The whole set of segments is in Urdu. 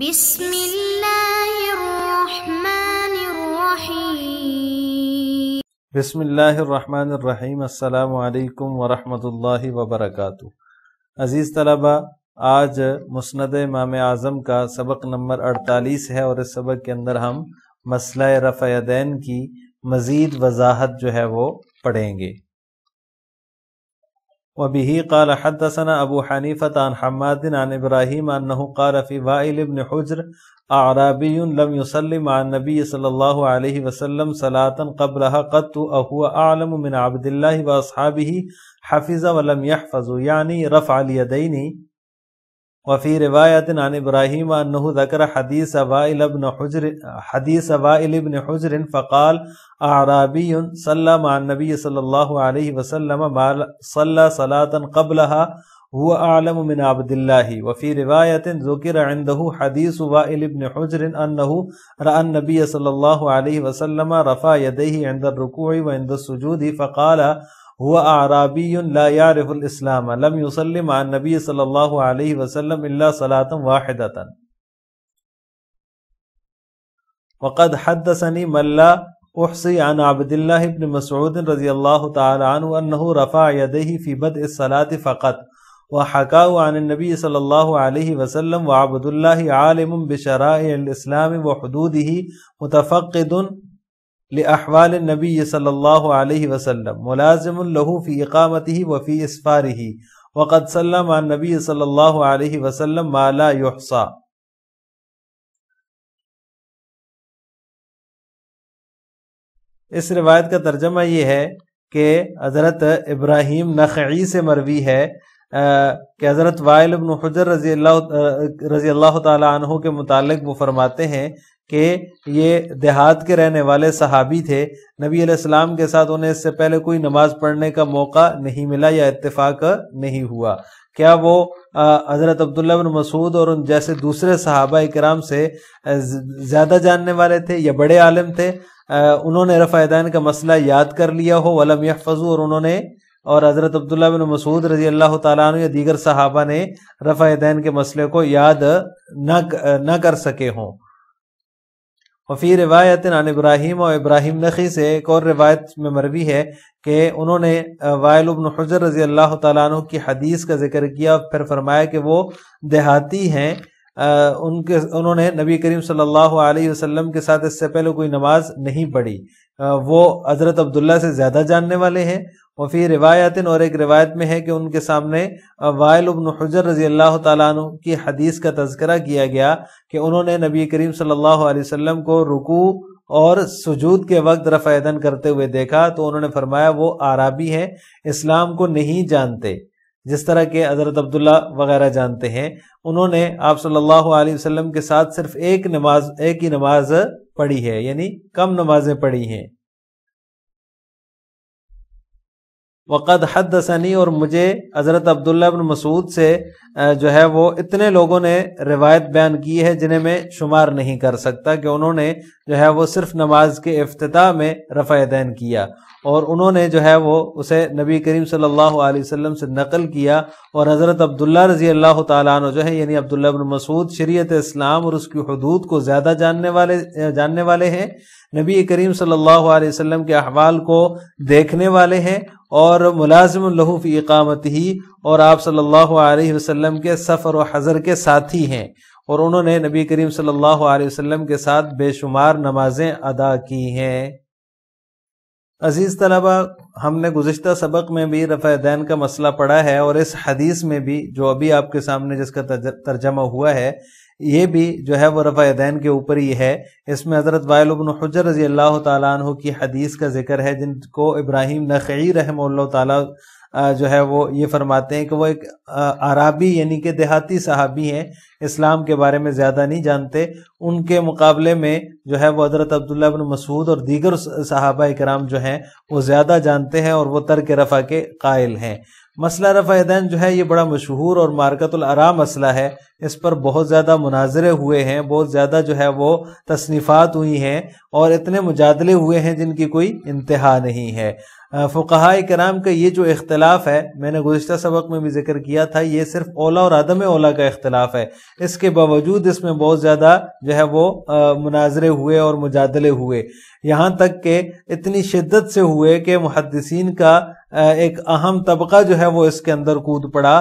بسم اللہ الرحمن الرحیم۔ بسم اللہ الرحمن الرحیم۔ السلام علیکم ورحمۃ اللہ وبرکاتہ۔ عزیز طلبہ، آج مسند امام اعظم کا سبق نمبر 48 ہے، اور اس سبق کے اندر ہم مسئلہ رفع یدین کی مزید وضاحت جو ہے وہ پڑھیں گے۔ وبه قال حدثنا ابو حنیفة عن حماد عن ابراہیم انه قال في وائل بن حجر اعرابی لم يصلي مع النبي صلی اللہ علیہ وسلم صلاة قبلها قط وهو اعلم من عبد الله واصحابه حفظ ولم يحفظ يعني رفع اليدين۔ وفي رواية عن ابراہیم انه ذكر حديث وائل بن حجر فقال اعرابی صلى مع النبي صلی اللہ علیہ وسلم صلى صلاة قبلها هو اعلم من عبد الله۔ وفي رواية ذكر عنده حديث وائل بن حجر انه رأى النبي صلی اللہ علیہ وسلم رفع يديه عند الركوع وعند السجود فقال هو اعرابی لا يعرف الاسلام لم يصلي مع النبي صلی اللہ علیہ وسلم الا صلاة واحدة۔ وقد حدثني من لا احصي عن عبد الله بن مسعود رضی اللہ تعالی عنہ انه رفع يديه في بدء الصلاة فقط، وحكاه عن النبي صلی اللہ علیہ وسلم وعبد الله عالم بشرائع الاسلام وحدوده متفقد لأحوال النبی صلی اللہ علیہ وسلم ملازم له في اقامته وفي اسفاره، وقد صلى مع النبی صلی اللہ علیہ وسلم ما لا يحصى۔ اس روایت کا ترجمہ یہ ہے کہ حضرت ابراہیم نخعی سے مروی ہے کہ حضرت وائل بن حجر رضی اللہ تعالی عنہ کے متعلق وہ فرماتے ہیں کہ یہ دیہات کے رہنے والے صحابی تھے، نبی علیہ السلام کے ساتھ انہیں اس سے پہلے کوئی نماز پڑھنے کا موقع نہیں ملا یا اتفاق نہیں ہوا۔ کیا وہ حضرت عبداللہ بن مسعود اور ان جیسے دوسرے صحابہ کرام سے زیادہ جاننے والے تھے یا بڑے عالم تھے؟ انہوں نے رفع یدین کا مسئلہ یاد کر لیا ہو، ولم یحفظوا، اور حضرت عبداللہ بن مسعود رضی اللہ تعالیٰ عنہ یا دیگر صحابہ نے رفع یدین کے مسئلے کو یاد نہ کر سکے ہوں۔ وفی روایت عن ابراہیم، اور ابراہیم نخعی سے ایک اور روایت میں مروی ہے کہ انہوں نے وائل بن حجر رضی اللہ تعالیٰ عنہ کی حدیث کا ذکر کیا، پھر فرمایا کہ وہ دیہاتی ہیں، انہوں نے نبی کریم صلی اللہ علیہ وسلم کے ساتھ اس سے پہلے کوئی نماز نہیں پڑھی، وہ حضرت عبداللہ سے زیادہ جاننے والے ہیں۔ وفی روایت، اور ایک روایت میں ہے کہ ان کے سامنے وائل بن حجر رضی اللہ تعالیٰ عنہ کی حدیث کا تذکرہ کیا گیا کہ انہوں نے نبی کریم صلی اللہ علیہ وسلم کو رکوع اور سجود کے وقت رفع یدین کرتے ہوئے دیکھا، تو انہوں نے فرمایا وہ اعرابی ہیں، اسلام کو نہیں جانتے، جس طرح کہ حضرت عبداللہ وغیرہ جانتے ہیں۔ انہوں نے آپ صلی اللہ علیہ وسلم کے ساتھ صرف ایک ہی نماز پڑھی ہے، یعنی کم نمازیں پڑھی ہیں۔ وقد حدثنی، اور مجھے حضرت عبداللہ بن مسعود سے جو ہے وہ اتنے لوگوں نے روایت بیان کی ہے جنہیں میں شمار نہیں کر سکتا، کہ انہوں نے جو ہے وہ صرف نماز کے افتتاح میں رفع یدین کیا، اور انہوں نے جو ہے وہ اسے نبی کریم صلی اللہ علیہ وسلم سے نقل کیا، اور حضرت عبداللہ رضی اللہ تعالیٰ عنہ جو ہے یعنی عبداللہ بن مسعود شریعت اسلام اور اس کی حدود کو زیادہ جاننے والے ہیں، نبی کریم صلی اللہ علیہ وسلم کے احوال کو دیکھنے والے ہیں، اور ملازم له فی اقامتہ، اور آپ صلی اللہ علیہ وسلم کے سفر و حضر کے ساتھی ہیں، اور انہوں نے نبی کریم صلی اللہ علیہ وسلم کے ساتھ بے شمار نمازیں ادا کی ہیں۔ عزیز طلبہ، ہم نے گزشتہ سبق میں بھی رفع یدین کا مسئلہ پڑھا ہے، اور اس حدیث میں بھی جو ابھی آپ کے سامنے جس کا ترجمہ ہوا ہے، یہ بھی جو ہے وہ رفع یدین کے اوپر ہی ہے۔ اس میں حضرت وائل بن حجر رضی اللہ تعالیٰ عنہ کی حدیث کا ذکر ہے، جن کو ابراہیم نخعی رحمہ اللہ تعالیٰ جو ہے وہ یہ فرماتے ہیں کہ وہ ایک اعرابی یعنی کہ دیہاتی صحابی ہیں، اسلام کے بارے میں زیادہ نہیں جانتے، ان کے مقابلے میں جو ہے وہ حضرت عبداللہ بن مسعود اور دیگر صحابہ کرام جو ہیں وہ زیادہ جانتے ہیں، اور وہ ترک رفع کے قائل ہیں۔ مسئلہ رفع یدین جو ہے یہ بڑا مشہور اور مارکۃ الآراء مسئلہ ہے، اس پر بہت زیادہ مناظرے ہوئے ہیں، بہت زیادہ جو ہے وہ تصنیفات ہوئی ہیں، اور اتنے مجادلے ہوئے ہیں جن کی کوئی انتہا نہیں ہے۔ فقہائے کرام کا یہ جو اختلاف ہے، میں نے گزشتہ سبق میں بھی ذکر کیا تھا، یہ صرف اولا اور عدم اولا کا اختلاف ہے. اس کے باوجود اس میں بہت زیادہ جو ہے وہ مناظرے ہوئے اور مجادلے ہوئے، یہاں تک کہ اتنی شدت سے ہوئے کہ محدثین کا ایک اہم طبقہ جو ہے وہ اس کے اندر کود پڑا،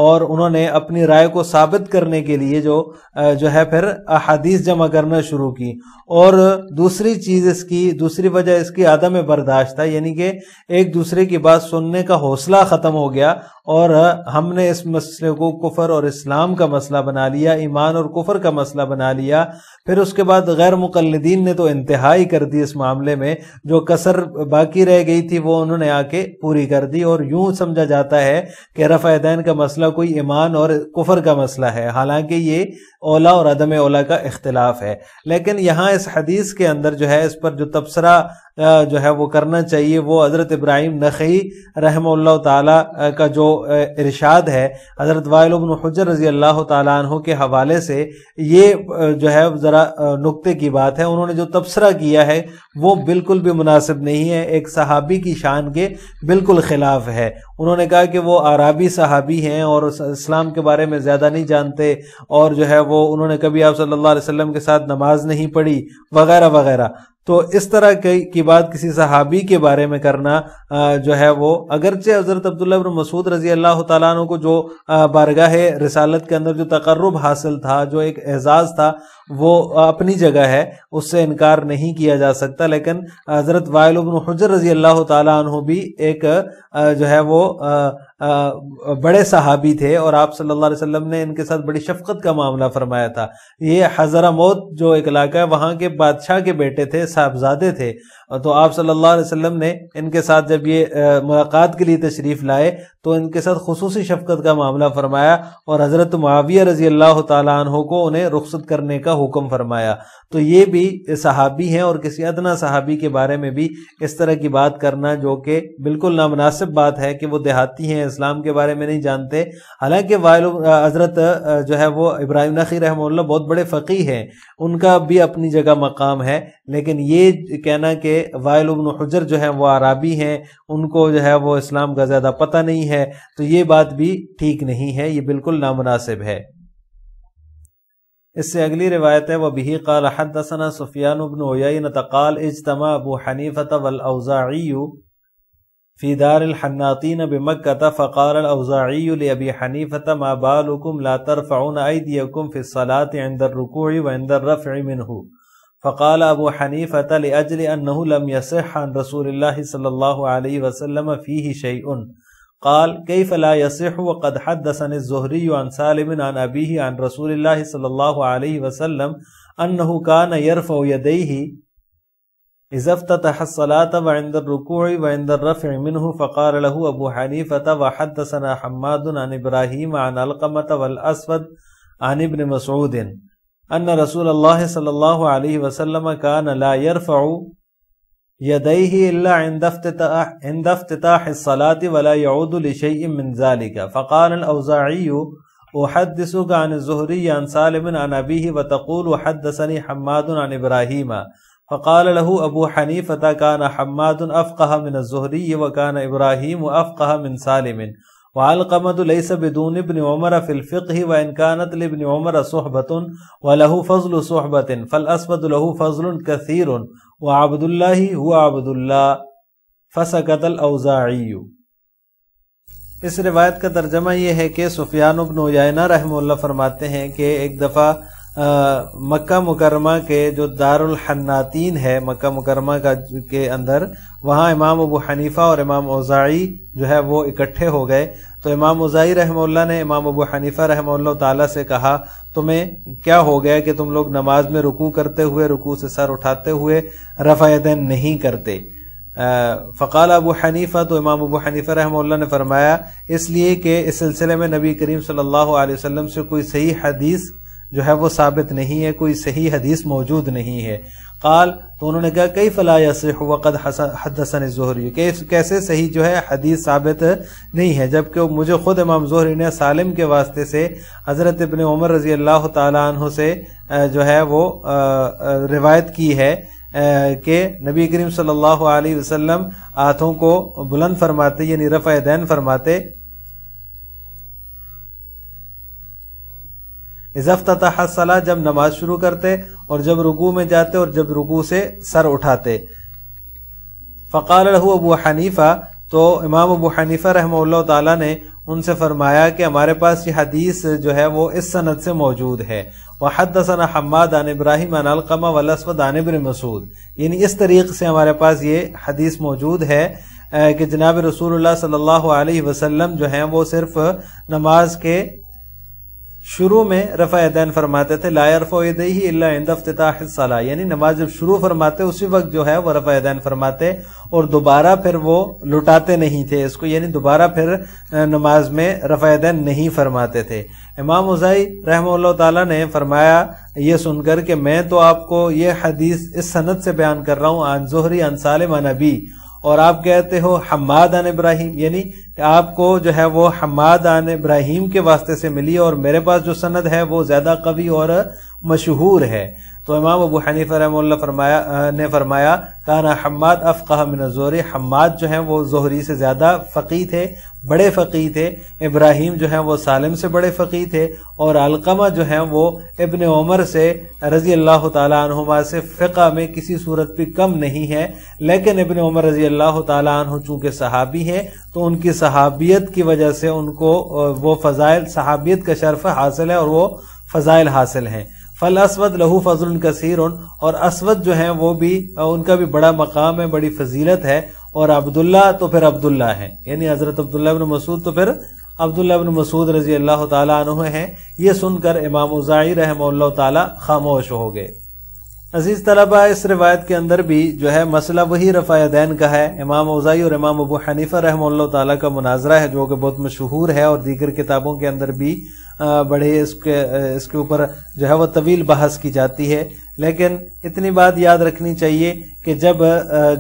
اور انہوں نے اپنی رائے کو ثابت کرنے کے لیے جو ہے پھر احادیث جمع کرنا شروع کی. اور دوسری وجہ اس کی عدم برداشت تھا، یعنی کہ ایک دوسرے کی بات سننے کا حوصلہ ختم ہو گیا، اور ہم نے اس مسئلے کو کفر اور اسلام کا مسئلہ بنا لیا، ایمان اور کفر کا مسئلہ بنا لیا. پھر اس کے بعد غیر مقلدین نے تو انتہائی کر دی اس معاملے میں، جو کسر باقی رہ گئی تھی وہ انہوں نے آ کے پوری کر دی، اور یوں سمجھا جاتا ہے کہ رفع یدین کا مسئلہ کوئی ایمان اور کفر کا مسئلہ ہے، حالانکہ یہ اولا اور عدم اولا کا اختلاف ہے. لیکن یہاں اس حدیث کے اندر جو ہے اس پر جو تبصرہ جو ہے وہ کرنا چاہیے، وہ حضرت ابراہیم نخعی رحمہ اللہ تعالی کا جو ارشاد ہے حضرت وائل بن حجر رضی اللہ تعالیٰ عنہ کے حوالے سے، یہ جو ہے ذرا نقطے کی بات ہے. انہوں نے جو تبصرہ کیا ہے وہ بالکل بھی مناسب نہیں ہے، ایک صحابی کی شان کے بالکل خلاف ہے. انہوں نے کہا کہ وہ عربی صحابی ہیں اور اسلام کے بارے میں زیادہ نہیں جانتے، اور جو ہے وہ انہوں نے کبھی آپ صلی اللہ علیہ وسلم کے ساتھ نماز نہیں پڑھی وغیرہ وغیرہ. تو اس طرح کی بات کسی صحابی کے بارے میں کرنا جو ہے وہ، اگرچہ حضرت عبداللہ بن مسعود رضی اللہ تعالیٰ عنہ کو جو بارگاہ رسالت کے اندر جو تقرب حاصل تھا، جو ایک اعزاز تھا، وہ اپنی جگہ ہے، اس سے انکار نہیں کیا جا سکتا. لیکن حضرت وائل بن حجر رضی اللہ تعالیٰ عنہ بھی ایک جو ہے وہ بڑے صحابی تھے، اور آپ صلی اللہ علیہ وسلم نے ان کے ساتھ بڑی شفقت کا معاملہ فرمایا تھا. یہ حضرموت جو ایک علاقہ ہے، وہاں کے بادشاہ کے بیٹے تھے، صاحبزادے تھے، تو آپ صلی اللہ علیہ وسلم نے ان کے ساتھ جب یہ ملاقات کے لیے تشریف لائے تو ان کے ساتھ خصوصی شفقت کا معاملہ فرمایا، اور حضرت معاویہ رضی اللہ تعالیٰ عنہ کو انہیں رخصت کرنے کا حکم فرمایا. تو یہ بھی صحابی ہیں، اور کسی ادنا صحابی کے بارے میں بھی اس طرح کی بات کرنا جو کہ بالکل نامناسب بات ہے کہ وہ دیہاتی ہیں، اسلام کے بارے میں نہیں جانتے. حالانکہ حضرت جو ہے وہ ابراہیم نخعی رحمہ اللہ بہت بڑے فقیہ ہیں، ان کا بھی اپنی جگہ مقام ہے، لیکن یہ کہنا کہ وائل بن حجر جو ہے وہ عربی ہیں، ان کو جو ہے وہ اسلام کا زیادہ پتہ نہیں ہے، تو یہ بات بھی ٹھیک نہیں ہے، یہ بالکل نامناسب ہے. اس سے اگلی روایت ہے، وَبِهِ قَالَ حَدَّثَنَا سُفْيَانُ بْنُ عُيَيْنَةَ قَالَ اجْتَمَعَ أَبُو حَنِيفَةَ وَالْأَوْزَاعِيُّ فِي دَارِ الْحَنَّاطِينَ بِمَكَّةَ فَقَالَ الْأَوْزَاعِيُّ لِأَبِي حَنِيفَةَ مَا بَالُكُمْ لَا تَرْفَعُونَ أَيْدِيَكُمْ فِي الصَّلَاةِ عِنْدَ الرُّكُوعِ وَعِنْدَ الرَّفْعِ مِنْهُ فقال أبو حنيفة لأجل أنه لم يصح عن رسول الله صلى الله عليه وسلم فيه شيء. قال كيف لا يصح وقد حدثني الزهري عن سالم عن أبيه عن رسول الله صلى الله عليه وسلم أنه كان يرفع يديه إذا افتتح الصلاة وعند الركوع وعند الرفع منه. فقال له أبو حنيفة وحدثنا حماد عن إبراهيم عن علقمة والأسود عن ابن مسعود أن رسول الله صلى الله عليه وسلم كان لا يرفع يديه إلا عند افتتاح الصلاة ولا يعود لشيء من ذلك. فقال الأوزاعي أحدثك عن الزهري عن سالم عن أبيه وتقول حدثني حماد عن إبراهيم. فقال له أبو حنيفة كان حماد أفقه من الزهري وكان إبراهيم أفقه من سالم وعلقمة ليس بدون ابن عمر في الفقه وإن كانت لابن عمر صحبة وله فضل صحبة فالأسود له فضل كثير وعبد الله هو عبد الله فسكت الأوزاعي. اس روایت کا ترجمہ یہ ہے کہ سفیان بن عیینہ رحمہ اللہ فرماتے ہیں کہ ایک دفعہ مکہ مکرمہ کے جو دار الحناطین ہے مکہ مکرمہ کے اندر، وہاں امام ابو حنیفہ اور امام اوزاعی جو ہے وہ اکٹھے ہو گئے. تو امام اوزاعی رحمہ اللہ نے امام ابو حنیفہ رحمہ اللہ تعالیٰ سے کہا تمہیں کیا ہو گیا کہ تم لوگ نماز میں رکوع کرتے ہوئے، رکوع سے سر اٹھاتے ہوئے رفع یدین نہیں کرتے؟ فقال ابو حنیفہ، تو امام ابو حنیفہ رحمہ اللہ نے فرمایا اس لیے کہ اس سلسلے میں نبی کریم صلی اللہ علیہ وسلم سے کوئی صحیح حدیث جو ہے وہ ثابت نہیں ہے، کوئی صحیح حدیث موجود نہیں ہے. قال، تو انہوں نے کہا کیف لا یصح وقد حدثنی الزہری، کیسے صحیح جو ہے حدیث ثابت نہیں ہے جبکہ مجھے خود امام زہری نے سالم کے واسطے سے حضرت ابن عمر رضی اللہ تعالی عنہ سے جو ہے وہ روایت کی ہے کہ نبی کریم صلی اللہ علیہ وسلم ہاتھوں کو بلند فرماتے یعنی رفع یدین فرماتے اذا افتتح الصلاۃ جب نماز شروع کرتے اور جب رکوع میں جاتے اور جب رکوع سے سر اٹھاتے. فقال له ابو حنیفہ تو امام ابو حنیفہ رحمہ اللہ تعالی نے ان سے فرمایا کہ ہمارے پاس یہ حدیث جو ہے وہ اس سند سے موجود ہے. وحدثنا حماد عن ابراہیم عن علقمہ والاسود عن ابن مسعود یعنی اس طریق سے ہمارے پاس یہ حدیث موجود ہے کہ جناب رسول اللہ صلی اللہ علیہ وسلم جو ہیں وہ صرف نماز کے شروع میں رفع یدین فرماتے تھے. لا يرفع یدیہ الا عند افتتاح الصلاۃ یعنی نماز جب شروع فرماتے اسی وقت جو ہے وہ رفع یدین فرماتے اور دوبارہ پھر وہ لٹاتے نہیں تھے اس کو یعنی دوبارہ پھر نماز میں رفع یدین نہیں فرماتے تھے. امام اوزاعی رحمہ اللہ تعالی نے فرمایا یہ سن کر کہ میں تو آپ کو یہ حدیث اس سند سے بیان کر رہا ہوں عن زہری عن سالم عن ابی اور آپ کہتے ہو حماد عن ابراہیم یعنی آپ کو جو ہے وہ حماد عن ابراہیم کے واسطے سے ملی اور میرے پاس جو سند ہے وہ زیادہ قوی اور مشہور ہے. تو امام ابو حنیفہ رحمہ اللہ نے فرمایا کان حماد افقہ من الزہری حماد جو ہیں وہ زہری سے زیادہ فقیہ تھے بڑے فقیہ تھے. ابراہیم جو ہیں وہ سالم سے بڑے فقیہ تھے اور علقمہ جو ہیں وہ ابن عمر سے رضی اللہ تعالی عنہما سے فقہ میں کسی صورت بھی کم نہیں ہے. لیکن ابن عمر رضی اللہ تعالی عنہ چونکہ صحابی ہیں تو ان کی صحابیت کی وجہ سے ان کو وہ فضائل صحابیت کا شرف حاصل ہے اور وہ فضائل حاصل ہیں. فالاسود لہو فضل کثیر اور اسود جو ہیں وہ بھی ان کا بھی بڑا مقام ہے بڑی فضیلت ہے. اور عبداللہ تو پھر عبداللہ ہیں یعنی حضرت عبداللہ ابن مسعود تو پھر عبداللہ ابن مسعود رضی اللہ تعالی عنہ ہیں. یہ سن کر امام اوزاعی رحمہ اللہ تعالی خاموش ہو گئے. عزیز طلبہ اس روایت کے اندر بھی جو ہے مسئلہ وہی رفع یدین کا ہے. امام اوزاعی اور امام ابو حنیفہ رحمہ اللہ تعالیٰ کا مناظرہ ہے جو کہ بہت مشہور ہے اور دیگر کتابوں کے اندر بھی بڑے اس کے اوپر جو ہے وہ طویل بحث کی جاتی ہے. لیکن اتنی بات یاد رکھنی چاہیے کہ جب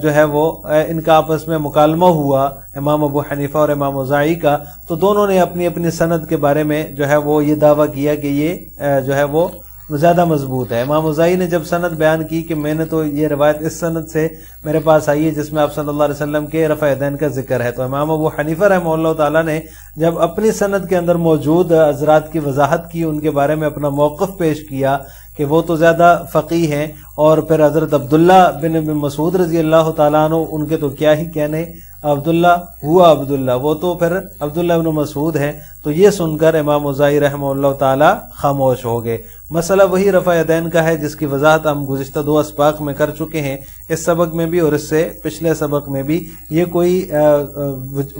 جو ہے وہ ان کا آپس میں مکالمہ ہوا امام ابو حنیفہ اور امام اوزاعی کا تو دونوں نے اپنی اپنی سند کے بارے میں جو ہے وہ یہ دعویٰ کیا کہ یہ جو ہے وہ زیادہ مضبوط ہے. امام اوزاعی نے جب سند بیان کی کہ میں نے تو یہ روایت اس سند سے میرے پاس آئی ہے جس میں آپ صلی اللہ علیہ وسلم کے رفع یدین کا ذکر ہے. تو امام ابو حنیفہ رحمہ اللہ تعالیٰ نے جب اپنی سند کے اندر موجود حضرات کی وضاحت کی ان کے بارے میں اپنا موقف پیش کیا کہ وہ تو زیادہ فقیہ ہیں اور پھر حضرت عبداللہ بن مسعود رضی اللہ تعالیٰ عنہ ان کے تو کیا ہی کہنے عبداللہ ہوا عبداللہ وہ تو پھر عبداللہ بن مسعود ہیں. تو یہ سن کر امام اوزاعی رحمہ اللہ تعالی خاموش ہو گئے. مسئلہ وہی رفع یدین کا ہے جس کی وضاحت ہم گزشتہ 2 اسباق میں کر چکے ہیں اس سبق میں بھی اور اس سے پچھلے سبق میں بھی. یہ کوئی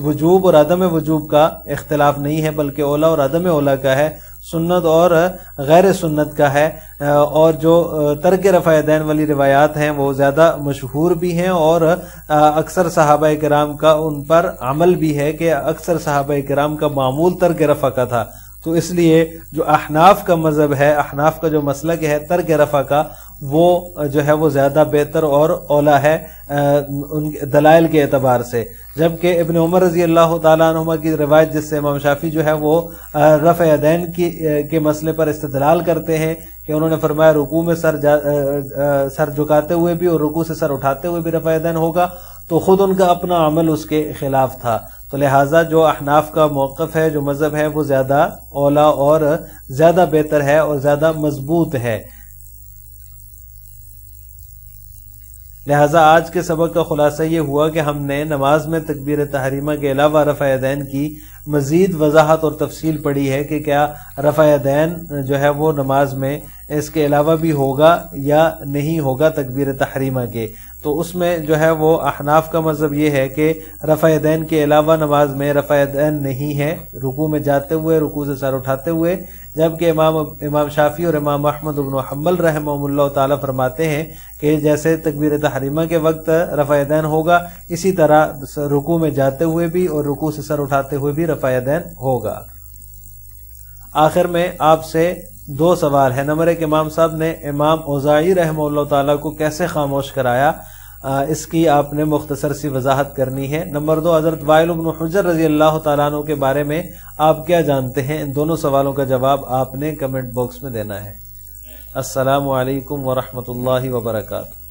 وجوب اور عدم وجوب کا اختلاف نہیں ہے بلکہ اولا اور عدم اولا کا ہے سنت اور غیر سنت کا ہے. اور جو ترک رفع یدین والی روایات ہیں وہ زیادہ مشہور بھی ہیں اور اکثر صحابہ کرام کا ان پر عمل بھی ہے کہ اکثر صحابہ کرام کا معمول ترک رفع کا تھا. تو اس لیے جو احناف کا مذہب ہے احناف کا جو مسلک ہے ترک رفع کا وہ جو ہے وہ زیادہ بہتر اور اولا ہے ان دلائل کے اعتبار سے. جبکہ ابن عمر رضی اللہ تعالیٰ عنہما کی روایت جس سے امام شافعی جو ہے وہ رفع یدین کے مسئلے پر استدلال کرتے ہیں کہ انہوں نے فرمایا رکوع میں سر جھکاتے ہوئے بھی اور رکوع سے سر اٹھاتے ہوئے بھی رفع یدین ہوگا تو خود ان کا اپنا عمل اس کے خلاف تھا. تو لہٰذا جو احناف کا موقف ہے جو مذہب ہے وہ زیادہ اولا اور زیادہ بہتر ہے اور زیادہ مضبوط ہے. لہٰذا آج کے سبق کا خلاصہ یہ ہوا کہ ہم نے نماز میں تکبیر تحریمہ کے علاوہ رفع یدین کی مزید وضاحت اور تفصیل پڑھی ہے کہ کیا رفع یدین جو ہے وہ نماز میں اس کے علاوہ بھی ہوگا یا نہیں ہوگا تکبیر تحریمہ کے. تو اس میں جو ہے وہ احناف کا مذہب یہ ہے کہ رفع یدین کے علاوہ نماز میں رفع یدین نہیں ہے رکوع میں جاتے ہوئے رکوع سے سر اٹھاتے ہوئے. جبکہ امام شافعی اور امام احمد بن حنبل رحمہ اللہ تعالی فرماتے ہیں کہ جیسے تکبیر تحریمہ کے وقت رفع یدین ہوگا اسی طرح رکوع میں جاتے ہوئے بھی اور رکوع سے سر اٹھاتے ہوئے بھی رفع یدین ہوگا. آخر میں آپ سے 2 سوال ہے. نمبر 1 امام صاحب نے امام اوزاعی رحمہ اللہ تعالیٰ کو کیسے خاموش کرایا اس کی آپ نے مختصر سی وضاحت کرنی ہے. نمبر 2 حضرت وائل بن حجر رضی اللہ تعالیٰ عنہ کے بارے میں آپ کیا جانتے ہیں. ان دونوں سوالوں کا جواب آپ نے کمنٹ باکس میں دینا ہے. السلام علیکم ورحمۃ اللہ وبرکاتہ.